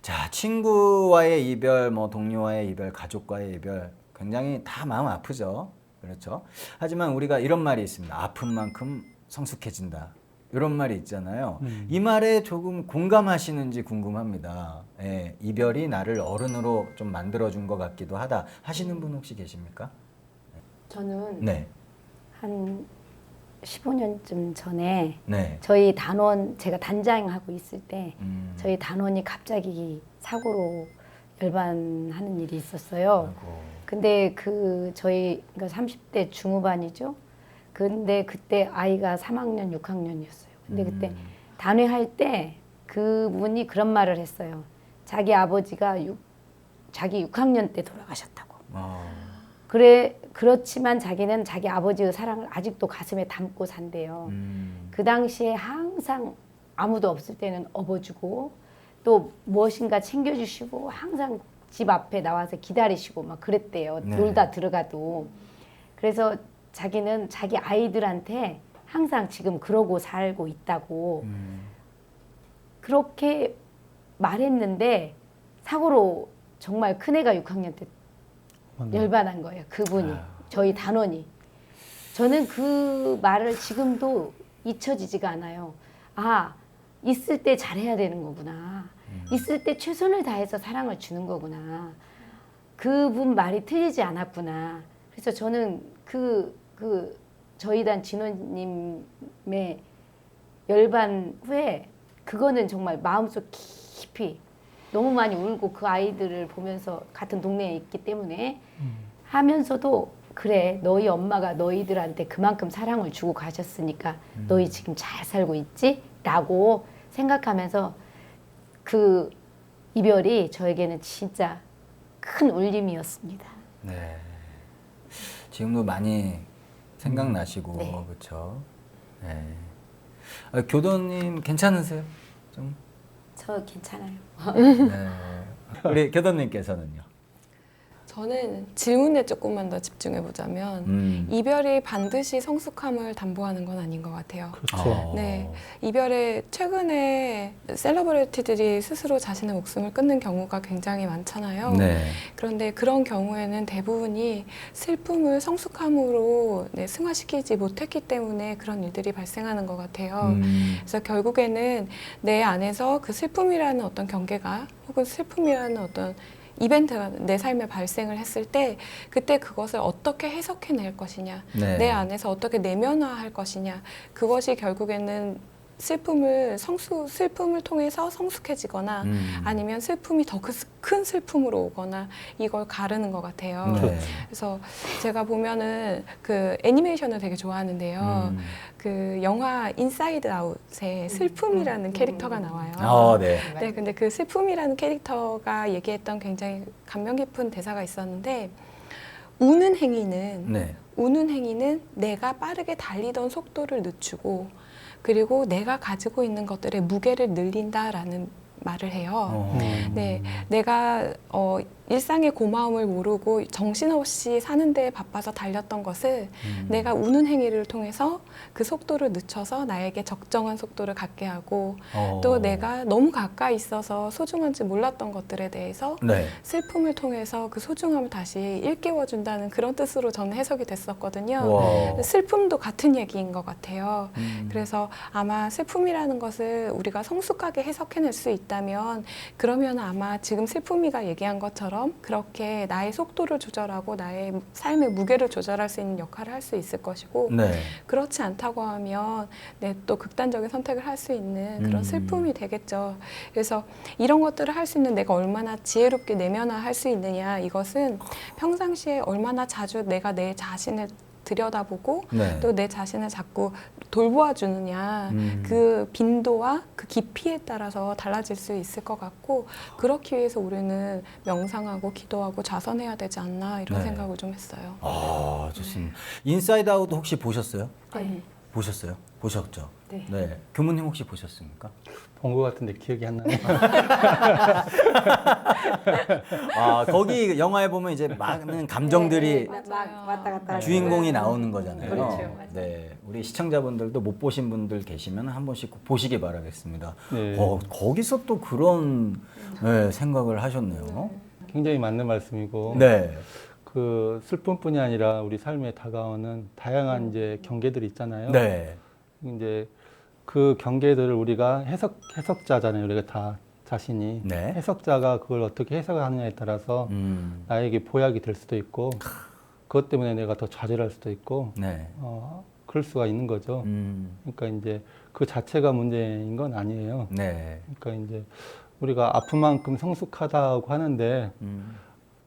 자, 친구와의 이별, 뭐 동료와의 이별, 가족과의 이별 굉장히 다 마음 아프죠. 그렇죠. 하지만 우리가 이런 말이 있습니다. 아픈 만큼 성숙해진다. 이런 말이 있잖아요. 이 말에 조금 공감하시는지 궁금합니다. 예, 이별이 나를 어른으로 좀 만들어준 것 같기도 하다 하시는 분 혹시 계십니까? 저는 네. 한 15년쯤 전에 네. 저희 단원, 제가 단장하고 있을 때 저희 음. 단원이 갑자기 사고로 열반하는 일이 있었어요. 아이고. 근데 저희 그러니까 30대 중후반이죠. 근데 그때 아이가 3학년, 6학년이었어요. 근데 그때 단회할 때 그분이 그런 말을 했어요. 자기 아버지가 자기 6학년 때 돌아가셨다고. 그렇지만 자기는 자기 아버지의 사랑을 아직도 가슴에 담고 산대요. 그 당시에 항상 아무도 없을 때는 업어주고 또 무엇인가 챙겨주시고 항상 집 앞에 나와서 기다리시고 막 그랬대요. 네. 놀다 들어가도. 그래서 자기는 자기 아이들한테 항상 지금 그러고 살고 있다고 그렇게 말했는데 사고로 정말 큰애가 6학년 때 열반한 거예요. 그분이. 저희 단원이. 저는 그 말을 지금도 잊혀지지가 않아요. 아, 있을 때 잘해야 되는 거구나. 있을 때 최선을 다해서 사랑을 주는 거구나. 그분 말이 틀리지 않았구나. 그래서 저는 저희 단 진호님의 열반 후에 그거는 정말 마음속 깊이 너무 많이 울고 그 아이들을 보면서 같은 동네에 있기 때문에 하면서도 그래, 너희 엄마가 너희들한테 그만큼 사랑을 주고 가셨으니까 너희 지금 잘 살고 있지? 라고 생각하면서 그 이별이 저에게는 진짜 큰 울림이었습니다. 네. 지금도 많이 생각나시고 네. 그렇죠. 네. 교도님 괜찮으세요? 좀? 저 괜찮아요. 네. 우리 교도님께서는요? 저는 질문에 조금만 더 집중해 보자면 이별이 반드시 성숙함을 담보하는 건 아닌 것 같아요. 그렇죠. 네, 이별에 최근에 셀러브리티들이 스스로 자신의 목숨을 끊는 경우가 굉장히 많잖아요. 네. 그런데 그런 경우에는 대부분이 슬픔을 성숙함으로 승화시키지 못했기 때문에 그런 일들이 발생하는 것 같아요. 그래서 결국에는 내 안에서 그 슬픔이라는 어떤 경계가 혹은 슬픔이라는 어떤 이벤트가 내 삶에 발생을 했을 때 그때 그것을 어떻게 해석해낼 것이냐, 네. 내 안에서 어떻게 내면화할 것이냐, 그것이 결국에는 슬픔을 통해서 성숙해지거나 아니면 슬픔이 더 큰 슬픔으로 오거나 이걸 가르는 것 같아요. 네. 그래서 제가 보면은 그 애니메이션을 되게 좋아하는데요. 그 영화 인사이드 아웃에 슬픔이라는 캐릭터가 나와요. 네. 네, 근데 그 슬픔이라는 캐릭터가 얘기했던 굉장히 감명 깊은 대사가 있었는데 우는 행위는 네. 내가 빠르게 달리던 속도를 늦추고 그리고 내가 가지고 있는 것들의 무게를 늘린다라는 말을 해요. 네, 내가 일상의 고마움을 모르고 정신없이 사는 데 바빠서 달렸던 것을 내가 우는 행위를 통해서 그 속도를 늦춰서 나에게 적정한 속도를 갖게 하고 또 내가 너무 가까이 있어서 소중한지 몰랐던 것들에 대해서 네. 슬픔을 통해서 그 소중함을 다시 일깨워준다는 그런 뜻으로 저는 해석이 됐었거든요. 와. 슬픔도 같은 얘기인 것 같아요. 그래서 아마 슬픔이라는 것을 우리가 성숙하게 해석해낼 수 있다면 그러면 아마 지금 슬픔이가 얘기한 것처럼 그렇게 나의 속도를 조절하고 나의 삶의 무게를 조절할 수 있는 역할을 할 수 있을 것이고 네. 그렇지 않다고 하면 또 극단적인 선택을 할 수 있는 그런 슬픔이 되겠죠. 그래서 이런 것들을 할 수 있는 내가 얼마나 지혜롭게 내면화할 수 있느냐 이것은 평상시에 얼마나 자주 내가 내 자신을 들여다보고 네. 또 내 자신을 자꾸 돌보아 주느냐 그 빈도와 그 깊이에 따라서 달라질 수 있을 것 같고 그렇기 위해서 우리는 명상하고 기도하고 자선해야 되지 않나 이런 네. 생각을 좀 했어요. 좋습니다. 인사이드 아웃 혹시 보셨어요? 네. 보셨어요? 보셨죠? 네. 교무님 혹시 보셨습니까? 본 것 같은데 기억이 안 나네요. 거기 영화에 보면 이제 많은 감정들이 막 왔다 갔다 하는 주인공이 거예요. 나오는 거잖아요. 그렇죠. 맞아요. 네, 우리 시청자분들도 못 보신 분들 계시면 한 번씩 꼭 보시기 바라겠습니다. 네. 거기서 또 그런 생각을 하셨네요. 굉장히 맞는 말씀이고 네, 그 슬픔뿐이 아니라 우리 삶에 다가오는 다양한 이제 경계들이 있잖아요. 네, 이제 그 경계들을 우리가 해석자잖아요. 우리가 다 자신이 네. 해석자가 그걸 어떻게 해석하느냐에 따라서 나에게 보약이 될 수도 있고 그것 때문에 내가 더 좌절할 수도 있고 네, 그럴 수가 있는 거죠. 그러니까 이제 그 자체가 문제인 건 아니에요. 네, 그러니까 이제 우리가 아픈 만큼 성숙하다고 하는데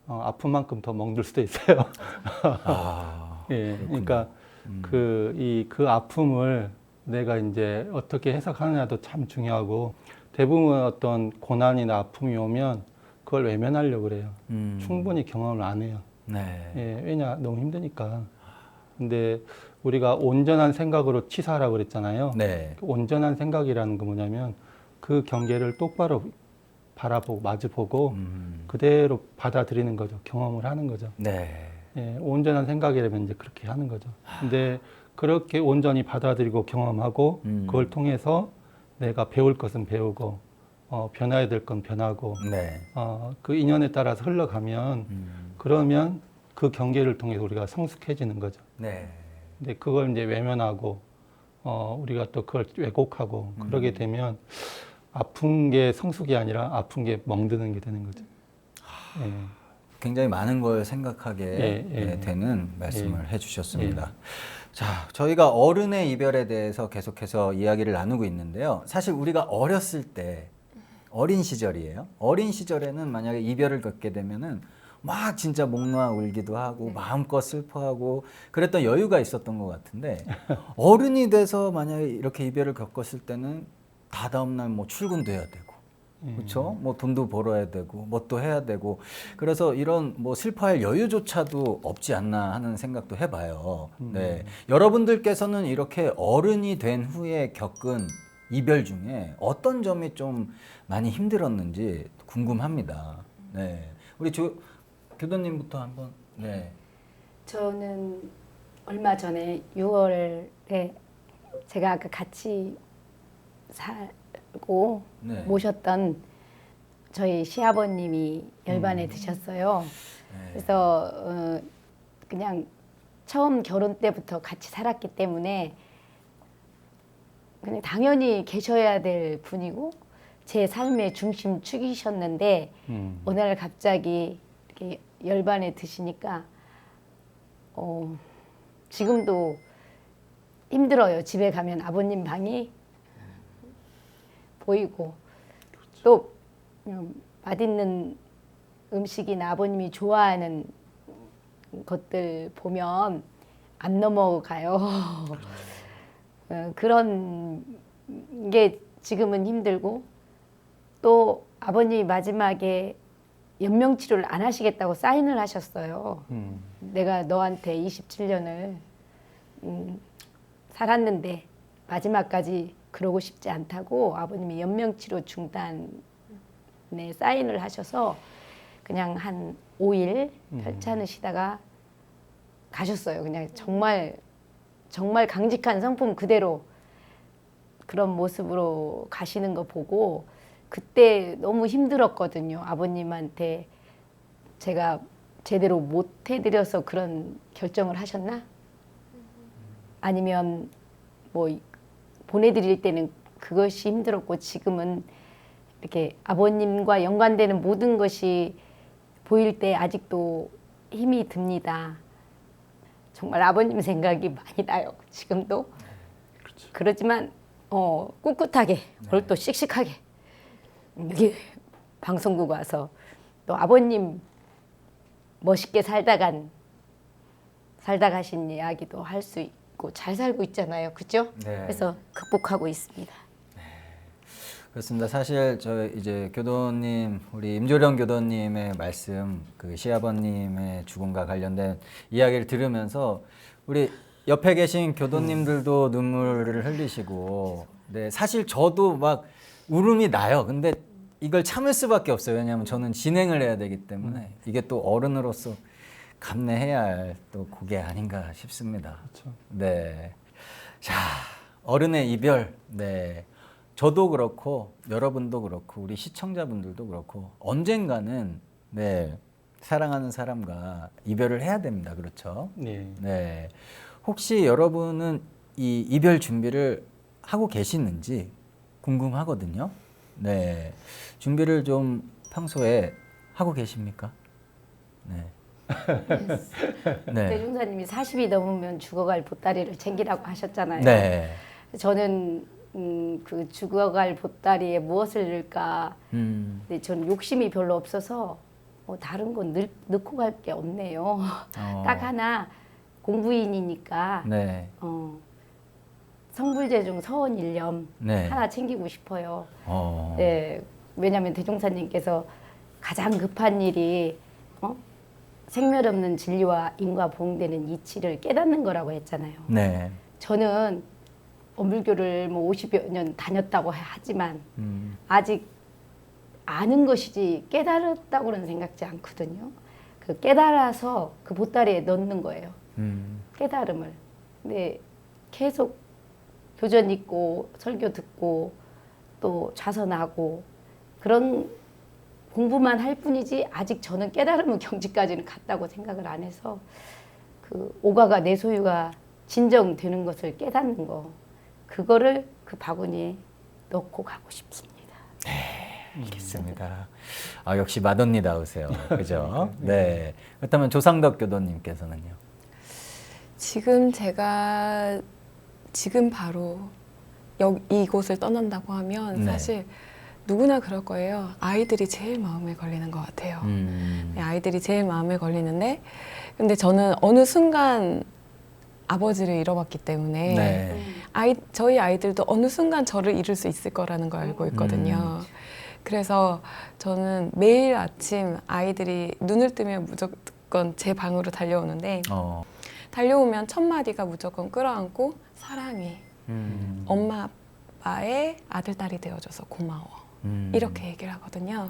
아픈 만큼 더 멍들 수도 있어요. 예, 그러니까 그 아픔을 내가 이제 어떻게 해석하느냐도 참 중요하고 대부분 어떤 고난이나 아픔이 오면 그걸 외면하려고 그래요. 충분히 경험을 안 해요. 네, 예, 왜냐 너무 힘드니까. 근데 우리가 온전한 생각으로 치사하라고 그랬잖아요. 네, 온전한 생각이라는 건 뭐냐면 그 경계를 똑바로 바라보고 마주보고 그대로 받아들이는 거죠. 경험을 하는 거죠. 네, 예, 온전한 생각이라면 이제 그렇게 하는 거죠. 근데 그렇게 온전히 받아들이고 경험하고 그걸 통해서 내가 배울 것은 배우고 변화해야 될 건 변하고 네, 그 인연에 따라서 흘러가면 그러면 그 경계를 통해서 우리가 성숙해지는 거죠. 네, 근데 그걸 이제 외면하고 우리가 또 그걸 왜곡하고 그러게 되면 아픈 게 성숙이 아니라 아픈 게 멍드는 게 되는 거죠. 예. 굉장히 많은 걸 생각하게 되는 말씀을 해주셨습니다. 자, 저희가 어른의 이별에 대해서 계속해서 이야기를 나누고 있는데요. 사실 우리가 어렸을 때 어린 시절이에요. 어린 시절에는 만약에 이별을 겪게 되면은 막 진짜 목 놓아 울기도 하고 마음껏 슬퍼하고 그랬던 여유가 있었던 것 같은데 어른이 돼서 만약에 이렇게 이별을 겪었을 때는 다다음 날 뭐 출근도 해야 되고 그렇죠? 뭐 돈도 벌어야 되고 뭐 또 해야 되고 그래서 이런 뭐 슬퍼할 여유조차도 없지 않나 하는 생각도 해봐요. 네, 여러분들께서는 이렇게 어른이 된 후에 겪은 이별 중에 어떤 점이 좀 많이 힘들었는지 궁금합니다. 네, 우리 교도님부터 한번. 네. 저는 얼마 전에 6월에 제가 아까 같이 살고 네. 모셨던 저희 시아버님이 열반에 드셨어요. 네. 그래서 그냥 처음 결혼 때부터 같이 살았기 때문에 그냥 당연히 계셔야 될 분이고 제 삶의 중심축이셨는데 어느 날 갑자기 이렇게 열반에 드시니까 지금도 힘들어요. 집에 가면 아버님 방이 보이고 또 맛있는 음식이나 아버님이 좋아하는 것들 보면 안 넘어가요. 그런 게 지금은 힘들고 또 아버님이 마지막에 연명치료를 안 하시겠다고 사인을 하셨어요. 내가 너한테 27년을 살았는데 마지막까지 그러고 싶지 않다고 아버님이 연명치료 중단에 사인을 하셔서 그냥 한 5일 편찮으시다가 가셨어요. 그냥 정말 강직한 성품 그대로 그런 모습으로 가시는 거 보고 그때 너무 힘들었거든요. 아버님한테 제가 제대로 못 해드려서 그런 결정을 하셨나? 아니면 뭐 보내드릴 때는 그것이 힘들었고 지금은 이렇게 아버님과 연관되는 모든 것이 보일 때 아직도 힘이 듭니다. 정말 아버님 생각이 많이 나요. 지금도. 그렇죠. 그렇지만 꿋꿋하게 오늘 또 씩씩하게 여기 방송국 와서 또 아버님 멋있게 살다 가신 이야기도 할 수 있고 잘 살고 있잖아요. 그죠? 네. 그래서 극복하고 있습니다. 그렇습니다. 사실 저 이제 교도님 우리 임조령 교도님의 말씀 그 시아버님의 죽음과 관련된 이야기를 들으면서 우리 옆에 계신 교도님들도 눈물을 흘리시고 네 사실 저도 막 울음이 나요. 근데 이걸 참을 수밖에 없어요. 왜냐하면 저는 진행을 해야 되기 때문에 이게 또 어른으로서 감내해야 할 또 그게 아닌가 싶습니다. 그렇죠. 네. 자, 어른의 이별. 네. 저도 그렇고 여러분도 그렇고 우리 시청자분들도 그렇고 언젠가는 네. 사랑하는 사람과 이별을 해야 됩니다. 그렇죠? 네. 네. 혹시 여러분은 이 이별 준비를 하고 계시는지 궁금하거든요. 네. 준비를 좀 평소에 하고 계십니까? 네. 네. 대중사님이 40이 넘으면 죽어갈 보따리를 챙기라고 하셨잖아요. 네. 저는 그 죽어갈 보따리에 무엇을 넣을까. 근데 저는 욕심이 별로 없어서 다른 건 넣고 갈 게 없네요. 딱 하나 공부인이니까 네. 성불제 중 서원 일념 네. 하나 챙기고 싶어요. 네, 왜냐하면 대종사님께서 가장 급한 일이 생멸 없는 진리와 인과 보응되는 이치를 깨닫는 거라고 했잖아요. 네. 저는 엄불교를 뭐 50여 년 다녔다고 하지만 아직 아는 것이지 깨달았다고는 생각지 않거든요. 그 깨달아서 그 보따리에 넣는 거예요. 깨달음을. 근데 계속 교전 있고 설교 듣고 또 자선하고 그런 공부만 할 뿐이지 아직 저는 깨달음의 경지까지는 갔다고 생각을 안 해서 그 오가가 내 소유가 진정되는 것을 깨닫는 거 그거를 그 바구니에 넣고 가고 싶습니다. 알겠습니다. 아, 역시 맏언니다우세요. 그죠? 네. 그렇다면 조상덕 교도님께서는요? 지금 제가 지금 바로 이곳을 떠난다고 하면 네. 사실 누구나 그럴 거예요. 아이들이 제일 마음에 걸리는 것 같아요. 네, 아이들이 제일 마음에 걸리는데 근데 저는 어느 순간 아버지를 잃어봤기 때문에 네. 저희 아이들도 어느 순간 저를 잃을 수 있을 거라는 걸 알고 있거든요. 그래서 저는 매일 아침 아이들이 눈을 뜨면 무조건 제 방으로 달려오는데 달려오면 첫 마디가 무조건 끌어안고 사랑해. 엄마 아빠의 아들, 딸이 되어줘서 고마워. 이렇게 얘기를 하거든요.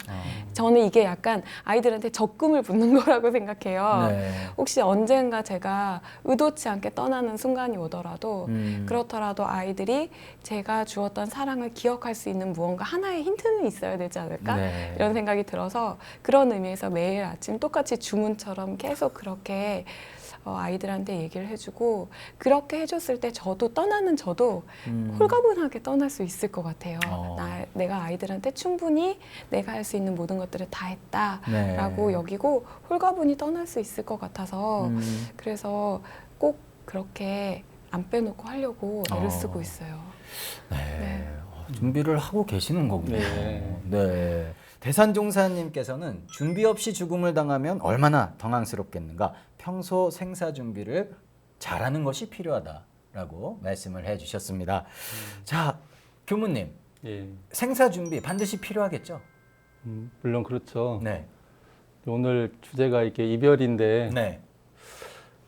저는 이게 약간 아이들한테 적금을 붓는 거라고 생각해요. 네. 혹시 언젠가 제가 의도치 않게 떠나는 순간이 오더라도 그렇더라도 아이들이 제가 주었던 사랑을 기억할 수 있는 무언가 하나의 힌트는 있어야 되지 않을까? 네. 이런 생각이 들어서 그런 의미에서 매일 아침 똑같이 주문처럼 계속 그렇게 아이들한테 얘기를 해주고 그렇게 해줬을 때 떠나는 저도 홀가분하게 떠날 수 있을 것 같아요. 내가 아이들한테 충분히 내가 할 수 있는 모든 것들을 다 했다라고 네. 여기고 홀가분히 떠날 수 있을 것 같아서 그래서 꼭 그렇게 안 빼놓고 하려고 애를 쓰고 있어요. 네. 준비를 하고 계시는 거군요. 네. 네. 대산종사님께서는 준비 없이 죽음을 당하면 얼마나 당황스럽겠는가. 평소 생사 준비를 잘하는 것이 필요하다라고 말씀을 해주셨습니다. 자, 교무님, 예. 생사 준비 반드시 필요하겠죠? 물론 그렇죠. 네. 오늘 주제가 이렇게 이별인데 네.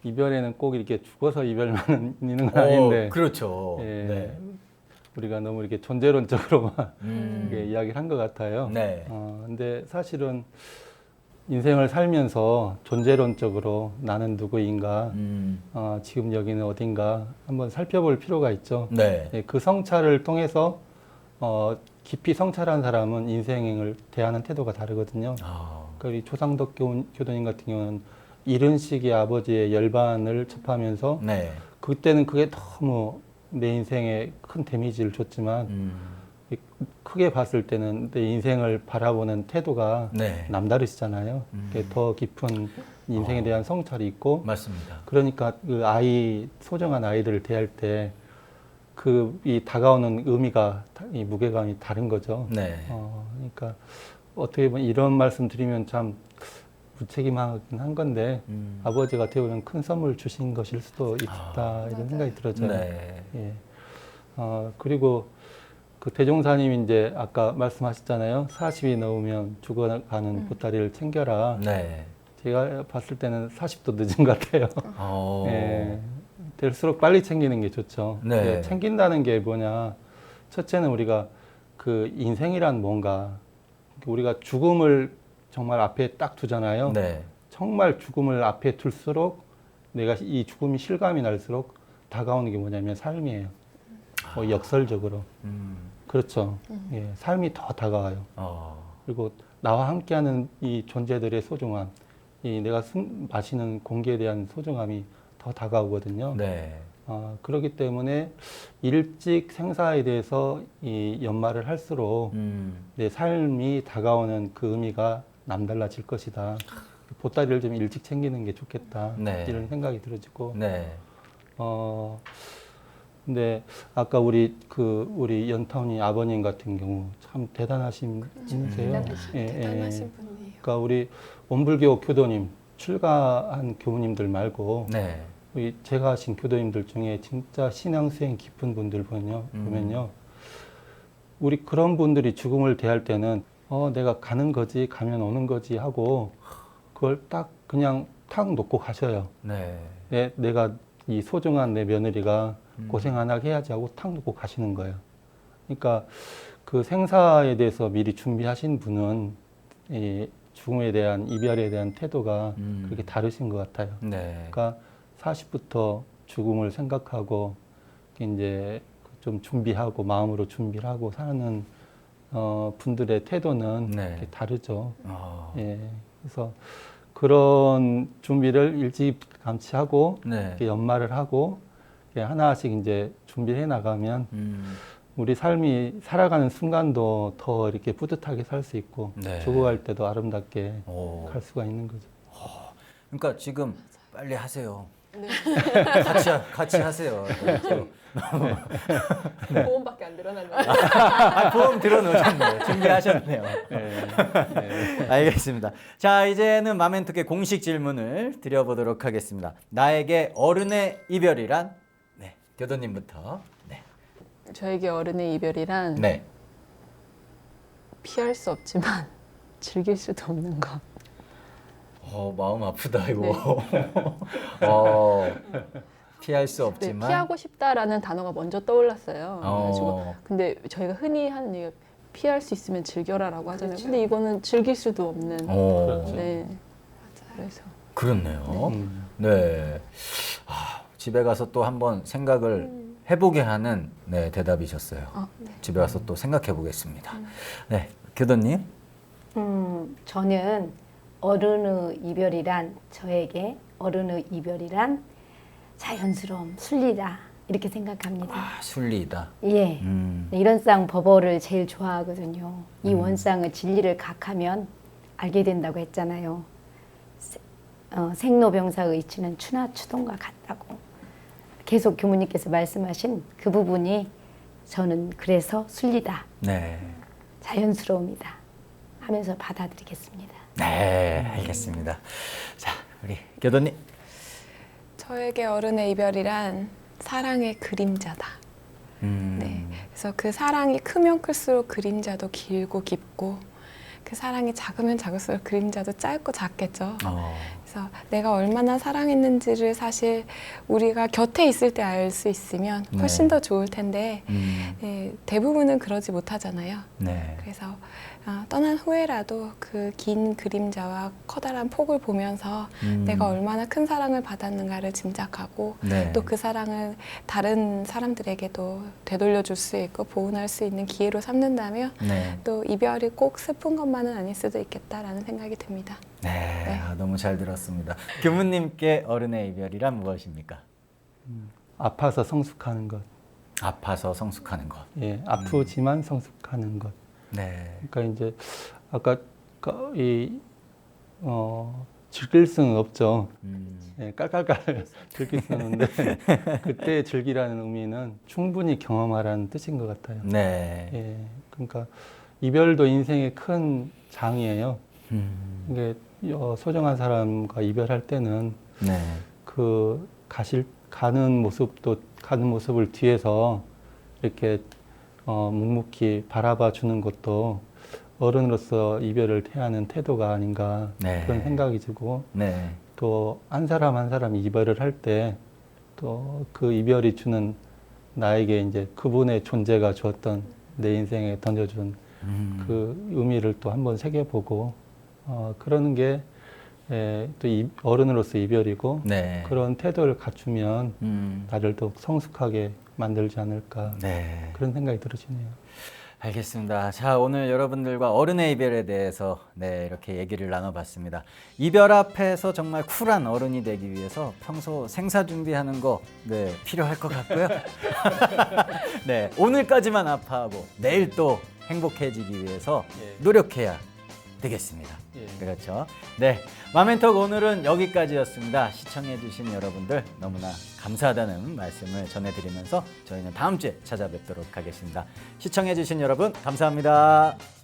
이별에는 꼭 이렇게 죽어서 이별만 있는 건 아닌데. 그렇죠. 예. 네. 우리가 너무 이렇게 존재론적으로만 이렇게 이야기를 한 것 같아요. 네. 근데 사실은 인생을 살면서 존재론적으로 나는 누구인가, 지금 여기는 어딘가 한번 살펴볼 필요가 있죠. 네. 예, 그 성찰을 통해서 깊이 성찰한 사람은 인생을 대하는 태도가 다르거든요. 그러니까 우리 조상덕 교도님 같은 경우는 이른 시기에 아버지의 열반을 접하면서 네. 그때는 그게 너무 내 인생에 큰 데미지를 줬지만 크게 봤을 때는 내 인생을 바라보는 태도가 네. 남다르시잖아요. 그게 더 깊은 인생에 대한 성찰이 있고 맞습니다. 그러니까 그 소중한 아이들을 대할 때 이 다가오는 의미가 이 무게감이 다른 거죠. 네. 그러니까 어떻게 보면 이런 말씀 드리면 참 무책임하긴 한 건데 아버지가 어떻게 보면 큰 선물 주신 것일 수도 있다 이런 생각이 들어져요. 네. 예. 그리고 그 대종사님이 이제 아까 말씀하셨잖아요. 40이 넘으면 죽어가는 보따리를 챙겨라. 네. 제가 봤을 때는 40도 늦은 것 같아요. 예. 될수록 빨리 챙기는 게 좋죠. 네. 예, 챙긴다는 게 뭐냐. 첫째는 우리가 그 인생이란 뭔가 우리가 죽음을 정말 앞에 딱 두잖아요. 네. 정말 죽음을 앞에 둘수록 내가 이 죽음이 실감이 날수록 다가오는 게 뭐냐면 삶이에요. 역설적으로. 그렇죠. 예, 삶이 더 다가와요. 그리고 나와 함께하는 이 존재들의 소중함, 내가 마시는 공기에 대한 소중함이 더 다가오거든요. 네. 그렇기 때문에 일찍 생사에 대해서 이 연말을 할수록 내 삶이 다가오는 그 의미가 남달라질 것이다. 보따리를 좀 일찍 챙기는 게 좋겠다. 네. 이런 생각이 들어지고. 네. 근데 아까 우리 연타운이 아버님 같은 경우 참 대단하신 분이세요. 대단하신 분이에요. 그러니까 우리 원불교 교도님 출가한 교우님들 말고 네. 제가 하신 교도님들 중에 진짜 신앙 수행 깊은 분들 보면요. 우리 그런 분들이 죽음을 대할 때는 내가 가는 거지 가면 오는 거지 하고 그걸 딱 그냥 탁 놓고 가셔요. 네. 내가 이 소중한 내 며느리가 고생 안 하게 해야지 하고 탁 놓고 가시는 거예요. 그러니까 그 생사에 대해서 미리 준비하신 분은 이 죽음에 대한 이별에 대한 태도가 그렇게 다르신 것 같아요. 네. 그러니까 40부터 죽음을 생각하고 이제 좀 준비하고 마음으로 준비를 하고 사는 분들의 태도는 네. 이렇게 다르죠. 예. 그래서 그런 준비를 일찌감치 하고 네. 이렇게 연말을 하고 하나씩 이제 준비를 해 나가면 우리 삶이 살아가는 순간도 더 이렇게 뿌듯하게 살 수 있고 네. 죽어갈 때도 아름답게 갈 수가 있는 거죠. 그러니까 지금 빨리 하세요. 네. 같이 하세요. 보험밖에 안 들어나요. 보험 들어놓으셨네요. 준비하셨네요. 알겠습니다. 자, 이제는 마멘토의 공식 질문을 드려보도록 하겠습니다. 나에게 어른의 이별이란? 네, 교도님부터. 네. 저에게 어른의 이별이란 네. 피할 수 없지만 즐길 수도 없는 것. 마음 아프다 이거. 네. 피할 수 네, 없지만 피하고 싶다라는 단어가 먼저 떠올랐어요. 그래가지고 근데 저희가 흔히 하는 얘기가 피할 수 있으면 즐겨라라고 하잖아요. 근데 이거는 즐길 수도 없는. 네. 그래서 그렇네요. 네. 집에 가서 또 한번 생각을 해보게 하는 네, 대답이셨어요. 네. 집에 가서 또 생각해 보겠습니다. 네, 교도님. 저는 어른의 이별이란 저에게 어른의 이별이란 자연스러움, 순리다 이렇게 생각합니다. 순리이다. 예, 이런 쌍 법어를 제일 좋아하거든요. 이 원쌍의 진리를 각하면 알게 된다고 했잖아요. 생로병사의 이치는 추나 추동과 같다고 계속 교무님께서 말씀하신 그 부분이 저는 그래서 순리다, 네. 자연스러움이다 하면서 받아들이겠습니다. 네, 알겠습니다. 자, 우리 교도님. 저에게 어른의 이별이란 사랑의 그림자다. 네. 그래서 그 사랑이 크면 클수록 그림자도 길고 깊고 그 사랑이 작으면 작을수록 그림자도 짧고 작겠죠. 그래서 내가 얼마나 사랑했는지를 사실 우리가 곁에 있을 때 알 수 있으면 훨씬 더 좋을 텐데 네, 대부분은 그러지 못하잖아요. 네. 그래서 떠난 후에라도 그 긴 그림자와 커다란 폭을 보면서 내가 얼마나 큰 사랑을 받았는가를 짐작하고 네. 또 그 사랑을 다른 사람들에게도 되돌려줄 수 있고 보훈할 수 있는 기회로 삼는다면 네. 또 이별이 꼭 슬픈 것만은 아닐 수도 있겠다라는 생각이 듭니다. 네, 너무 잘 들었습니다. 교무님께 어른의 이별이란 무엇입니까? 아파서 성숙하는 것. 아파서 성숙하는 것. 예, 아프지만 성숙하는 것. 네. 그러니까 이제 아까 즐길 수는 없죠. 예, 깔깔깔 즐길 수는 없는데 그때 즐기라는 의미는 충분히 경험하라는 뜻인 것 같아요. 네. 예, 그러니까 이별도 인생의 큰 장이에요. 이게 소중한 사람과 이별할 때는 네. 그 가는 모습을 뒤에서 이렇게 묵묵히 바라봐 주는 것도 어른으로서 이별을 대하는 태도가 아닌가 네. 그런 생각이 들고 네. 또 한 사람 한 사람이 이별을 할 때 또 그 이별이 주는 나에게 이제 그분의 존재가 주었던 내 인생에 던져준 그 의미를 또 한번 새겨보고 그러는 게 또 어른으로서 이별이고 네. 그런 태도를 갖추면 나를 더 성숙하게 만들지 않을까 네. 그런 생각이 들으시네요. 알겠습니다. 자, 오늘 여러분들과 어른의 이별에 대해서 네, 이렇게 얘기를 나눠봤습니다. 이별 앞에서 정말 쿨한 어른이 되기 위해서 평소 생사 준비하는 거 네, 필요할 것 같고요. 네, 오늘까지만 아파하고 내일 또 행복해지기 위해서 노력해야 되겠습니다. 그렇죠. 네, 마멘톡 오늘은 여기까지였습니다. 시청해주신 여러분들 너무나 감사하다는 말씀을 전해드리면서 저희는 다음 주에 찾아뵙도록 하겠습니다. 시청해주신 여러분 감사합니다.